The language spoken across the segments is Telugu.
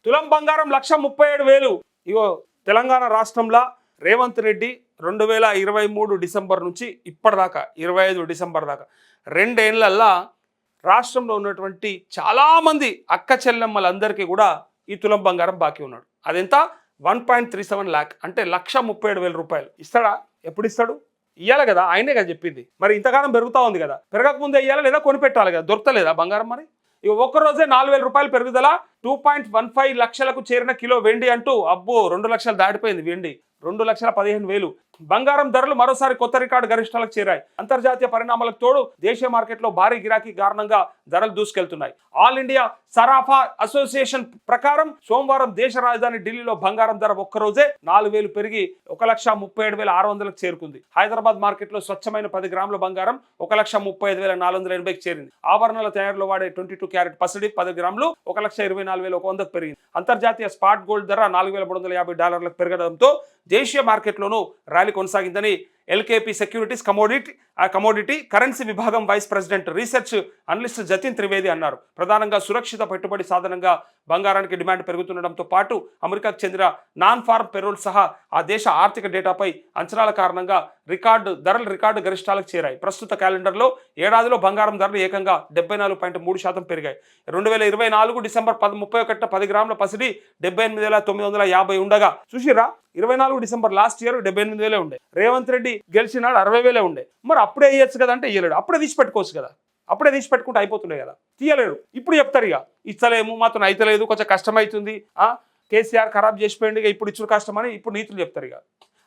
తులం బంగారం 1,37,000. ఇగో తెలంగాణ రాష్ట్రంలో రేవంత్ రెడ్డి 2023 డిసెంబర్ నుంచి ఇప్పటిదాకా 25 డిసెంబర్ దాకా 2 ఏళ్లల్లా రాష్ట్రంలో ఉన్నటువంటి చాలామంది అక్క చెల్లెమ్మలందరికీ కూడా ఈ తులం బంగారం బాకీ ఉన్నాడు. అదెంత 1.37 lakh, అంటే 1,37,000 రూపాయలు. ఇస్తాడా? ఎప్పుడు ఇస్తాడు? ఇయ్యాలి కదా, ఆయనే కదా చెప్పింది. మరి ఇంతకాలం పెరుగుతూ ఉంది కదా, పెరగకముందే ఇయ్యాలా లేదా కొనిపెట్టాలి కదా, దొరకలేదా బంగారం? మరి ఇక ఒక్కరోజే 4,000 రూపాయలు పెరుగుదల, 2.15 లక్షలకు చేరిన కిలో వెండి అంటూ అబ్బో 2 లక్షలు దాటిపోయింది వెండి, 2,15,000. బంగారం ధరలు మరోసారి కొత్త రికార్డు గరిష్టాలకు చేరాయి. అంతర్జాతీయ పరిణామాలకు తోడు దేశీయ మార్కెట్లో భారీ గిరాకీ కారణంగా ధరలు దూసుకెళ్తున్నాయి. ఆల్ ఇండియా సరాఫా అసోసియేషన్ ప్రకారం సోమవారం దేశ రాజధాని ఢిల్లీలో బంగారం ధర ఒక్కరోజే 4,000 పెరిగి 1,37,600లకు చేరుకుంది. హైదరాబాద్ మార్కెట్లో స్వచ్ఛమైన 10 గ్రాముల బంగారం 1,35,480కి చేరింది. ఆభరణాల తయారీలో వాడే 22 క్యారెట్ పసిడి 10 గ్రాములు 1,24,100కు పెరిగింది. అంతర్జాతీయ స్పాట్ గోల్డ్ ధర $4,350 పెరగడంతో దేశీయ మార్కెట్లోనూ ర్యాలీ కొనసాగిందని ఎల్కేపీ సెక్యూరిటీస్ కమోడిటీ కరెన్సీ విభాగం vice president research analyst Jatin Trivedi అన్నారు. ప్రధానంగా సురక్షిత పెట్టుబడి సాధనంగా బంగారానికి డిమాండ్ పెరుగుతుండటంతో పాటు అమెరికాకు చెందిన నాన్ ఫార్మ్ పెరోల్ సహా ఆ దేశ ఆర్థిక డేటాపై అంచనాల కారణంగా రికార్డు గరిష్టాలకు చేరాయి. ప్రస్తుత క్యాలెండర్లో ఏడాదిలో బంగారం ధరలు ఏకంగా 74.3% పెరిగాయి. 2024 డిసెంబర్ 31 10 గ్రాముల పసిడి 78,950 ఉండగా చూసిరా, 24 డిసెంబర్ లాస్ట్ ఇయర్ 78,000 ఉండే. రేవంత్ రెడ్డి గెలిచినాడు 60,000 ఉండే. మరి అప్పుడే వేయచ్చు కదా అంటే ఇయ్యలేడు. అప్పుడే తీసి పెట్టుకోవచ్చు కదా, అప్పుడే తీసి పెట్టుకుంటే అయిపోతుండే కదా, తీయలేడు. ఇప్పుడు చెప్తారు ఇక ఇస్తలేము, మాత్రం అయితలేదు, కొంచెం కష్టమవుతుంది, కేసీఆర్ ఖరాబ్ చేసిపోయింది, ఇక ఇప్పుడు ఇచ్చుడు కష్టమని ఇప్పుడు నీతులు చెప్తారు. ఇక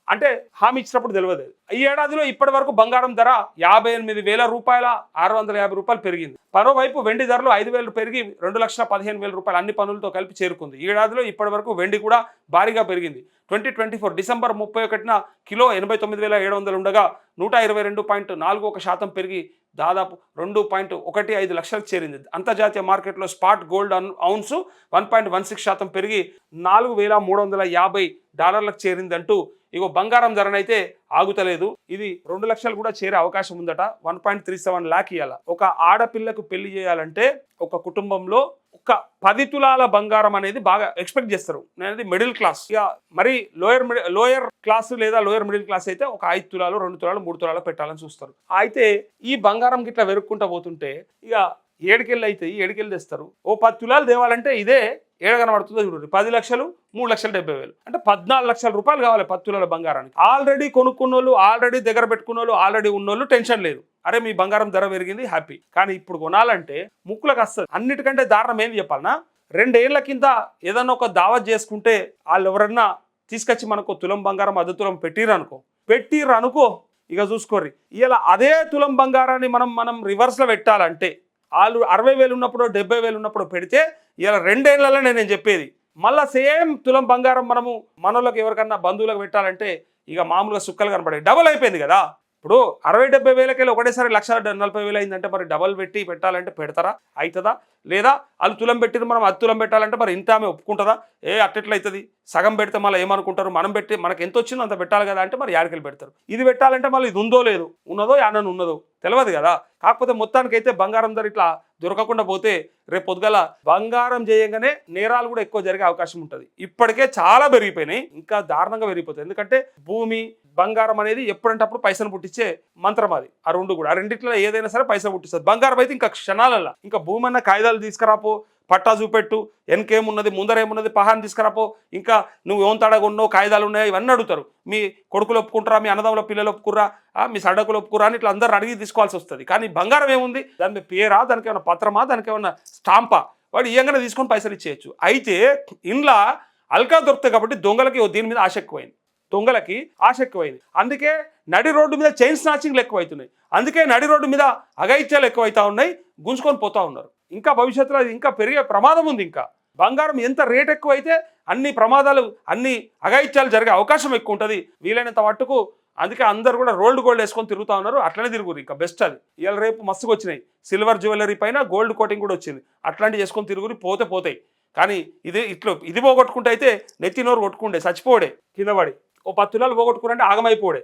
అంటే హామీ ఇచ్చినప్పుడు తెలియదు. ఈ ఏడాదిలో ఇప్పటి వరకు బంగారం ధర 58,000 రూపాయల 650 రూపాయలు పెరిగింది. మరోవైపు వెండి ధరలు 5,000 పెరిగి 2,15,000 రూపాయలు అన్ని పనులతో కలిపి చేరుకుంది. ఈ ఏడాదిలో ఇప్పటి వరకు వెండి కూడా భారీగా పెరిగింది. 2024 డిసెంబర్ 31న కిలో 89,700 ఉండగా 122.41% పెరిగి దాదాపు 2.15 లక్షలకు చేరింది. అంతర్జాతీయ మార్కెట్లో స్పాట్ గోల్డ్ ఔన్సు 1.16% పెరిగి $4,350 చేరిందంటూ ఇగో బంగారం ధరనైతే ఆగుతలేదు. ఇది 2 లక్షలు కూడా చేరే అవకాశం ఉందట. 1.37 lakh ఇవ్వాల. ఒక ఆడపిల్లకు పెళ్లి చేయాలంటే ఒక కుటుంబంలో ఒక 10 తులాల బంగారం అనేది బాగా ఎక్స్పెక్ట్ చేస్తారు. నేనది మిడిల్ క్లాస్, ఇక మరి లోయర్ క్లాస్ లేదా లోయర్ మిడిల్ క్లాస్ అయితే ఒక 5 తులాలు 2 తులాలు 3 తులాలు పెట్టాలని చూస్తారు. అయితే ఈ బంగారం గిట్లా వెరుక్కుంటా పోతుంటే ఇక ఏడుకెళ్ళి అవుతాయి, ఏడుకెళ్ళి తెస్తారు. ఓ 10 తులాలు తేవాలంటే ఇదే ఏడ కనబడుతుందో చూడండి, 10 లక్షలు 3,70,000, అంటే 14 లక్షల రూపాయలు కావాలి 10 తులాల బంగారానికి. ఆల్రెడీ కొనుక్కున్న వాళ్ళు, ఆల్రెడీ దగ్గర పెట్టుకున్న వాళ్ళు, ఆల్రెడీ ఉన్నోళ్ళు టెన్షన్ లేదు, అరే మీ బంగారం ధర పెరిగింది హ్యాపీ. కానీ ఇప్పుడు కొనాలంటే ముక్కులకు వస్తుంది. అన్నిటికంటే దారుణం ఏంది చెప్పాలన్నా, 2 ఏళ్ల కింద ఏదన్నా ఒక దావత్ చేసుకుంటే వాళ్ళు ఎవరన్నా తీసుకొచ్చి మనకు తులం బంగారం 10 తులం పెట్టిర్రనుకో ఇక చూసుకోర్రి. ఇలా అదే తులం బంగారాన్ని మనం రివర్స్లో పెట్టాలంటే వాళ్ళు 60,000 ఉన్నప్పుడు 70,000 ఉన్నప్పుడు పెడితే ఇలా 2 ఏళ్లలో నేను చెప్పేది మళ్ళీ సేమ్ తులం బంగారం మనము మనోళ్ళకి ఎవరికన్నా బంధువులకు పెట్టాలంటే ఇక మామూలుగా సుక్కలు కనపడాయి. డబల్ అయిపోయింది కదా. ఇప్పుడు 60,000-70,000 ఒకటేసారి 1,40,000 అయిందంటే మరి డబల్ పెట్టాలంటే పెడతారా? అవుతుందా? లేదా వాళ్ళు తులం పెట్టిన మనం 10 తులం పెట్టాలంటే మరి ఇంత ఆమె ఒప్పుకుంటుందా? అట్లెట్లా అవుతుంది? సగం పెడితే మళ్ళీ ఏమనుకుంటారు, మనం పెట్టి మనకు ఎంత వచ్చిందో అంత పెట్టాలి కదా అంటే మరి యాడికెళ్ళి పెడతారు. ఇది పెట్టాలంటే మళ్ళీ ఇది ఉందో లేదు, ఉన్నదో యాడని ఉన్నదో తెలియదు కదా. కాకపోతే మొత్తానికైతే బంగారం ధర ఇట్లా దొరకకుండా పోతే రేపు పొద్దుగల బంగారం చేయంగానే నేరాలు కూడా ఎక్కువ జరిగే అవకాశం ఉంటుంది. ఇప్పటికే చాలా పెరిగిపోయినాయి, ఇంకా దారుణంగా పెరిగిపోతాయి. ఎందుకంటే భూమి బంగారం అనేది ఎప్పుడంటప్పుడు పైసలు పుట్టించే మంత్రం అది. ఆ రెండు కూడా, ఆ రెండిట్లో ఏదైనా సరే పైసలు పుట్టిస్తుంది. బంగారం అయితే ఇంకా క్షణాలల్లా, ఇంకా భూమి అన్న కాగితాలు తీసుకురాపో, పట్టా చూపెట్టు, వెనకేమున్నది ముందరేమున్నది పహాన్ తీసుకురాపో, ఇంకా నువ్వు ఏం తడగొన్నావు, కాగితాలు ఉన్నాయా, ఇవన్నీ అడుగుతారు. మీ కొడుకులు ఒప్పుకుంటారా, మీ అన్నదమ్ముల పిల్లలు ఒప్పుకురా, మీ సడకులు ఒప్పుకురా అని ఇట్లా అందరూ అడిగి తీసుకోవాల్సి వస్తుంది. కానీ బంగారం ఏముంది, దాని పేరా, దానికి ఏమైనా పత్రమా, దానికి ఏమన్నా స్టాంపా, వాడు ఇయ్యంగానే తీసుకొని పైసలు ఇచ్చేయచ్చు. అయితే ఇంట్లో అల్కా దొరుకుతాయి కాబట్టి దొంగలకి దీని మీద ఆశ ఎక్కువైంది. అందుకే నడి రోడ్డు మీద చైన్ స్నాచింగ్లు ఎక్కువైతున్నాయి. అందుకే నడి రోడ్డు మీద అఘాయిత్యాలు ఎక్కువైతా ఉన్నాయి, గుంజుకొని పోతా ఉన్నారు. ఇంకా భవిష్యత్తులో అది ఇంకా పెరిగే ప్రమాదం ఉంది. ఇంకా బంగారం ఎంత రేట్ ఎక్కువైతే అన్ని ప్రమాదాలు, అన్ని అఘాయిత్యాలు జరిగే అవకాశం ఎక్కువ ఉంటుంది. వీలైనంత మట్టుకు అందుకే అందరు కూడా రోల్డ్ గోల్డ్ వేసుకొని తిరుగుతూ ఉన్నారు. అట్లనే తిరుగురు, ఇంకా బెస్ట్ అది. ఇవాళ రేపు మస్తుగా వచ్చినాయి, సిల్వర్ జ్యువెలరీ పైన గోల్డ్ కోటింగ్ కూడా వచ్చింది. అట్లాంటివి చేసుకొని తిరుగురు, పోతాయి. కానీ ఇది పోగొట్టుకుంటే అయితే నెత్తి నోరు కొట్టుకుండే చచ్చిపోడే కింద పడి. ఓ 10 తులాలు పోగొట్టుకురంటే ఆగమైపోడే.